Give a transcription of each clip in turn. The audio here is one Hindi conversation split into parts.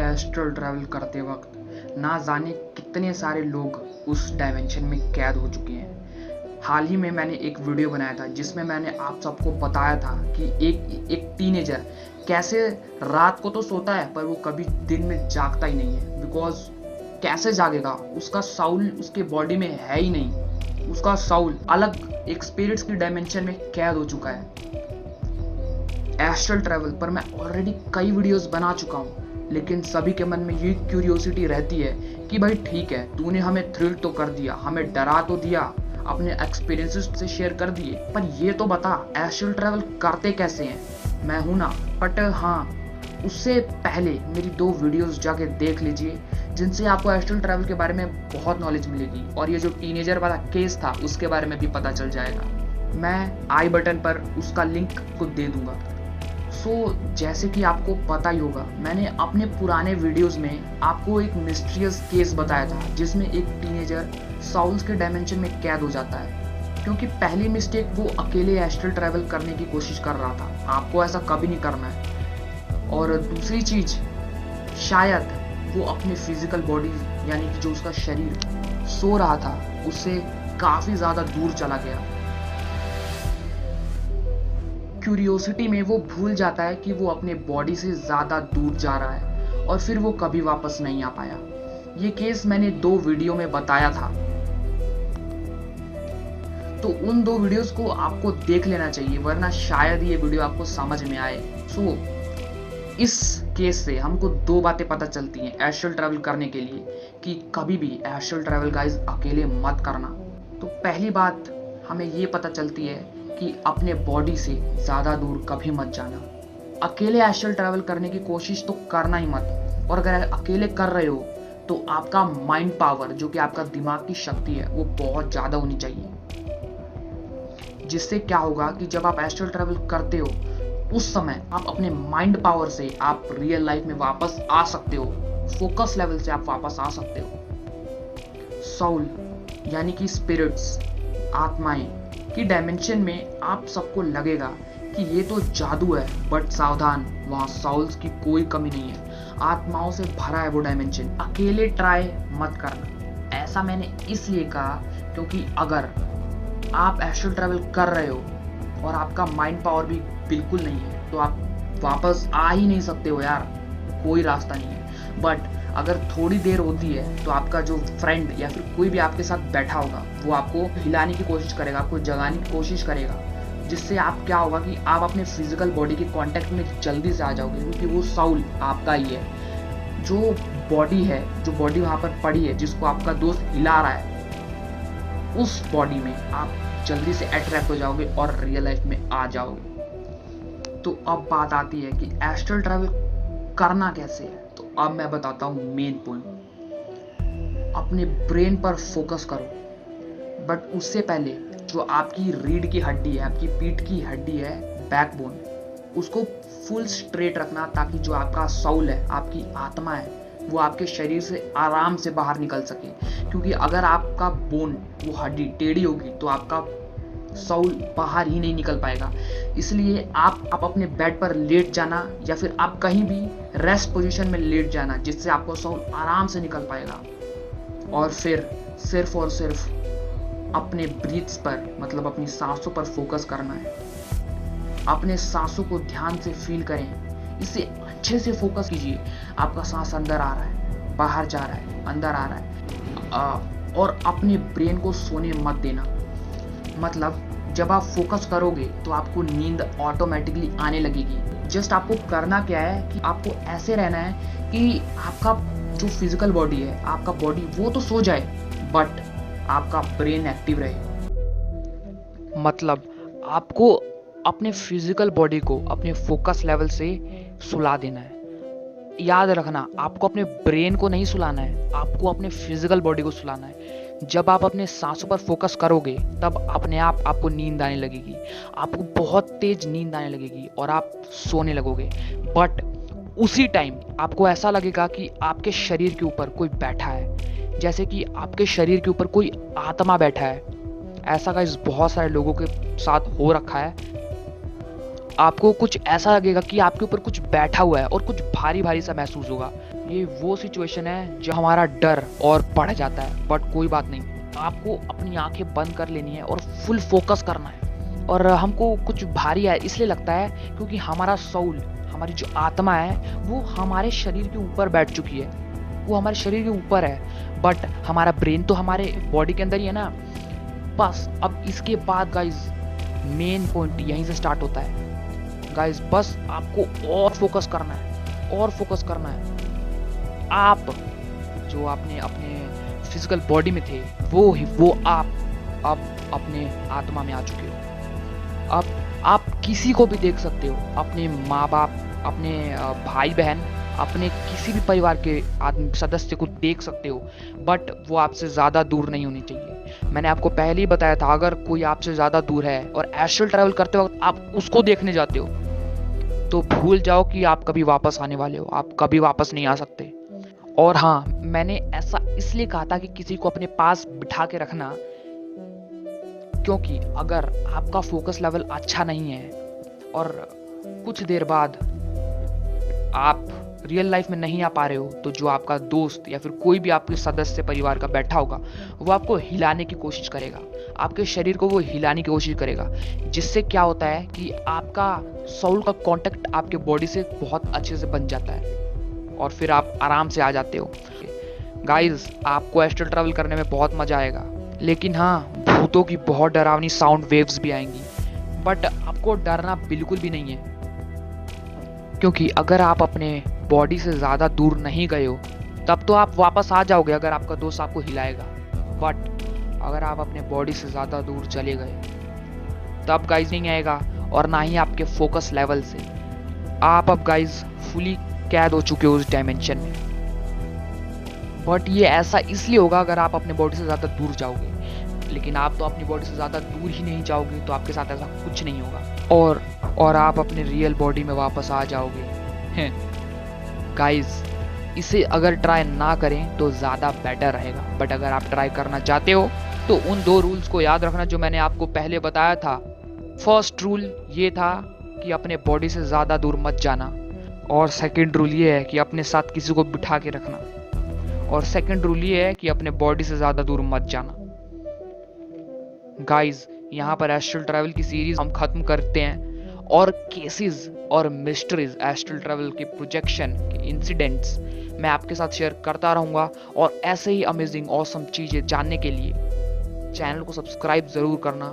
एस्ट्रल ट्रैवल करते वक्त ना जाने कितने सारे लोग उस डायमेंशन में कैद हो चुके हैं। हाल ही में मैंने एक वीडियो बनाया था जिसमें मैंने आप सबको बताया था कि एक टीनेजर कैसे रात को तो सोता है पर वो कभी दिन में जागता ही नहीं है। बिकॉज कैसे जागेगा, उसका साउल उसके बॉडी में है ही नहीं। उसका साउल अलग एक स्पिरिट्स की डायमेंशन में कैद हो चुका है। एस्ट्रल ट्रैवल पर मैं ऑलरेडी कई वीडियोस बना चुका हूँ, लेकिन सभी के मन में ये क्यूरियोसिटी रहती है कि भाई ठीक है, तूने हमें थ्रिल तो कर दिया, हमें डरा तो दिया, अपने एक्सपीरियंसेस से शेयर कर दिए, पर ये तो बता एस्ट्रल ट्रैवल करते कैसे हैं। मैं हूं ना, बट हाँ, उससे पहले मेरी 2 वीडियोस जाके देख लीजिए जिनसे आपको एस्ट्रल ट्रैवल के बारे में बहुत नॉलेज मिलेगी और ये जो टीनेजर वाला केस था उसके बारे में भी पता चल जाएगा। मैं आई बटन पर उसका लिंक को दे दूंगा। जैसे कि आपको पता ही होगा, मैंने अपने पुराने वीडियोस में आपको एक मिस्टीरियस केस बताया था जिसमें एक टीनेजर साउल्स के डायमेंशन में कैद हो जाता है। क्योंकि पहली मिस्टेक, वो अकेले एस्ट्रल ट्रैवल करने की कोशिश कर रहा था। आपको ऐसा कभी नहीं करना है। और दूसरी चीज, शायद वो अपने फिजिकल बॉडी यानी कि जो उसका शरीर सो रहा था उससे काफी ज्यादा दूर चला गया। क्यूरियोसिटी में वो भूल जाता है कि वो अपने बॉडी से ज्यादा दूर जा रहा है और फिर वो कभी वापस नहीं आ पाया। ये केस मैंने 2 वीडियो में बताया था, तो उन 2 वीडियोस को आपको देख लेना चाहिए, वरना शायद ये वीडियो आपको समझ में आए। इस केस से हमको 2 बातें पता चलती हैं एस्ट्रल ट्रैवल करने के लिए कि कभी भी एस्ट्रल ट्रैवल गाइस अकेले मत करना। तो पहली बात हमें ये पता चलती है कि अपने बॉडी से ज़्यादा दूर कभी मत जाना। अकेले एस्ट्रल ट्रैवल करने की कोशिश तो करना ही मत। और अगर अकेले कर रहे हो तो आपका माइंड पावर, जो कि आपका दिमाग की शक्ति है, वो बहुत ज़्यादा होनी चाहिए। जिससे क्या होगा कि जब आप एस्ट्रल ट्रैवल करते हो उस समय आप अपने माइंड पावर से आप रियल लाइफ में वापस आ सकते हो। फोकस लेवल से आप वापस आ सकते हो। साउल यानी कि स्पिरिट्स, आत्माएं की डायमेंशन में आप सबको लगेगा कि ये तो जादू है, बट सावधान, वहाँ साउल्स की कोई कमी नहीं है। आत्माओं से भरा है वो डायमेंशन। अकेले ट्राई मत करना। ऐसा मैंने इसलिए कहा क्योंकि अगर आप एस्ट्रल ट्रैवल कर रहे हो और आपका माइंड पावर भी बिल्कुल नहीं है तो आप वापस आ ही नहीं सकते हो यार, कोई रास्ता नहीं है। बट अगर थोड़ी देर होती है तो आपका जो फ्रेंड या फिर कोई भी आपके साथ बैठा होगा वो आपको हिलाने की कोशिश करेगा, आपको जगाने की कोशिश करेगा, जिससे आप क्या होगा कि आप अपने फिजिकल बॉडी के कांटेक्ट में जल्दी से आ जाओगे, क्योंकि वो साउल आपका ही है। जो बॉडी है, जो बॉडी वहाँ पर पड़ी है जिसको आपका दोस्त हिला रहा है, उस बॉडी में आप जल्दी से अट्रैक्ट हो जाओगे और रियल लाइफ में आ जाओगे। तो अब बात आती है कि एस्ट्रल ट्रैवल करना कैसे है। तो अब मैं बताता हूँ मेन पॉइंट। अपने ब्रेन पर फोकस करो, बट उससे पहले जो आपकी रीढ़ की हड्डी है, आपकी पीठ की हड्डी है, बैकबोन, उसको फुल स्ट्रेट रखना, ताकि जो आपका साउल है, आपकी आत्मा है, वो आपके शरीर से आराम से बाहर निकल सके। क्योंकि अगर आपका बोन, वो हड्डी टेढ़ी होगी तो आपका साउल बाहर ही नहीं निकल पाएगा। इसलिए आप अपने बेड पर लेट जाना या फिर आप कहीं भी रेस्ट पोजीशन में लेट जाना, जिससे आपको साउल आराम से निकल पाएगा। और फिर सिर्फ और सिर्फ अपने ब्रीथ्स पर, मतलब अपनी सांसों पर फोकस करना है। अपने सांसों को ध्यान से फील करें, इसे अच्छे से फोकस कीजिए। आपका सांस अंदर आ रहा है, बाहर जा रहा है, अंदर आ रहा है। और अपने ब्रेन को सोने मत देना। मतलब जब आप फोकस करोगे तो आपको नींद ऑटोमेटिकली आने लगेगी। जस्ट आपको करना क्या है कि आपको ऐसे रहना है कि आपका जो फिजिकल बॉडी है, आपका बॉडी वो तो सो जाए, बट आपका ब्रेन एक्टिव रहे। मतलब आपको अपने फिजिकल बॉडी को अपने फोकस लेवल से सुला देना है। याद रखना, आपको अपने ब्रेन को नहीं सुलाना है, आपको अपने फिजिकल बॉडी को सुलाना है। जब आप अपने सांसों पर फोकस करोगे तब अपने आप आपको नींद आने लगेगी, आपको बहुत तेज नींद आने लगेगी और आप सोने लगोगे। बट उसी टाइम आपको ऐसा लगेगा कि आपके शरीर के ऊपर कोई बैठा है, जैसे कि आपके शरीर के ऊपर कोई आत्मा बैठा है। ऐसा गाइस बहुत सारे लोगों के साथ हो रखा है। आपको कुछ ऐसा लगेगा कि आपके ऊपर कुछ बैठा हुआ है और कुछ भारी भारी सा महसूस होगा। ये वो सिचुएशन है जो हमारा डर और बढ़ जाता है, बट कोई बात नहीं, आपको अपनी आंखें बंद कर लेनी है और फुल फोकस करना है। और हमको कुछ भारी है इसलिए लगता है क्योंकि हमारा सोल, हमारी जो आत्मा है वो हमारे शरीर के ऊपर बैठ चुकी है, वो हमारे शरीर के ऊपर है, बट हमारा ब्रेन तो हमारे बॉडी के अंदर ही है ना। बस अब इसके बाद गाइज मेन पॉइंट यहीं से स्टार्ट होता है गाइज। बस आपको और फोकस करना है, और फोकस करना है। आप जो आपने अपने फिजिकल बॉडी में थे वो आप अब अपने आत्मा में आ चुके हो। अब आप किसी को भी देख सकते हो, अपने माँ बाप, अपने भाई बहन, अपने किसी भी परिवार के सदस्य को देख सकते हो, बट वो आपसे ज़्यादा दूर नहीं होनी चाहिए। मैंने आपको पहले ही बताया था, अगर कोई आपसे ज़्यादा दूर है और एस्ट्रल ट्रैवल करते वक्त आप उसको देखने जाते हो तो भूल जाओ कि आप कभी वापस आने वाले हो, आप कभी वापस नहीं आ सकते। और हाँ, मैंने ऐसा इसलिए कहा था कि किसी को अपने पास बिठा के रखना, क्योंकि अगर आपका फोकस लेवल अच्छा नहीं है और कुछ देर बाद आप रियल लाइफ में नहीं आ पा रहे हो, तो जो आपका दोस्त या फिर कोई भी आपके सदस्य परिवार का बैठा होगा वो आपको हिलाने की कोशिश करेगा, आपके शरीर को वो हिलाने की कोशिश करेगा, जिससे क्या होता है कि आपका सोल का कांटेक्ट आपके बॉडी से बहुत अच्छे से बन जाता है और फिर आप आराम से आ जाते हो। गाइस, आपको एस्ट्रल ट्रैवल करने में बहुत मजा आएगा, लेकिन हाँ, भूतों की बहुत डरावनी साउंड वेव्स भी आएंगी, बट आपको डरना बिल्कुल भी नहीं है, क्योंकि अगर आप अपने बॉडी से ज़्यादा दूर नहीं गए हो तब तो आप वापस आ जाओगे अगर आपका दोस्त आपको हिलाएगा। बट अगर आप अपने बॉडी से ज़्यादा दूर चले गए तब गाइज नहीं आएगा, और ना ही आपके फोकस लेवल से। आप अब गाइज फुली कैद हो चुके हो उस डायमेंशन में। बट ये ऐसा इसलिए होगा अगर आप अपने बॉडी से ज़्यादा दूर जाओगे, लेकिन आप तो अपनी बॉडी से ज़्यादा दूर ही नहीं जाओगे, तो आपके साथ ऐसा कुछ नहीं होगा और आप अपने रियल बॉडी में वापस आ जाओगे। गाइज, इसे अगर ट्राई ना करें तो ज़्यादा बेटर रहेगा, बट अगर आप ट्राई करना चाहते हो तो उन 2 रूल्स को याद रखना जो मैंने आपको पहले बताया था। फर्स्ट रूल ये था कि अपने बॉडी से ज़्यादा दूर मत जाना, और सेकंड रूल ये है कि अपने साथ किसी को बिठा के रखना, और सेकंड रूल ये है कि अपने बॉडी से ज़्यादा दूर मत जाना। गाइज, यहाँ पर एस्ट्रल ट्रैवल की सीरीज हम खत्म करते हैं, और केसेस और मिस्ट्रीज, एस्ट्रल ट्रैवल के प्रोजेक्शन के इंसिडेंट्स मैं आपके साथ शेयर करता रहूँगा, और ऐसे ही अमेजिंग ऑसम चीज़ें जानने के लिए चैनल को सब्सक्राइब ज़रूर करना,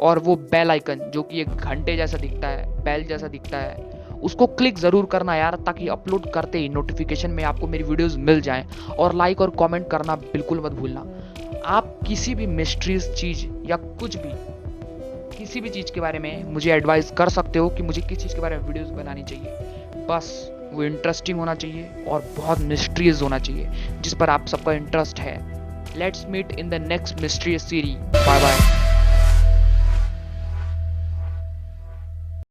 और वो बेल आइकन जो कि एक घंटे जैसा दिखता है, बेल जैसा दिखता है, उसको क्लिक ज़रूर करना यार, ताकि अपलोड करते ही नोटिफिकेशन में आपको मेरी वीडियोस मिल जाएं। और लाइक और कमेंट करना बिल्कुल मत भूलना। आप किसी भी मिस्ट्रीज चीज़ या कुछ भी, किसी भी चीज़ के बारे में मुझे एडवाइस कर सकते हो कि मुझे किस चीज़ के बारे में वीडियोस बनानी चाहिए। बस वो इंटरेस्टिंग होना चाहिए और बहुत मिस्ट्रीज होना चाहिए, जिस पर आप सबका इंटरेस्ट है। Let's meet in the next mysterious series. Bye bye.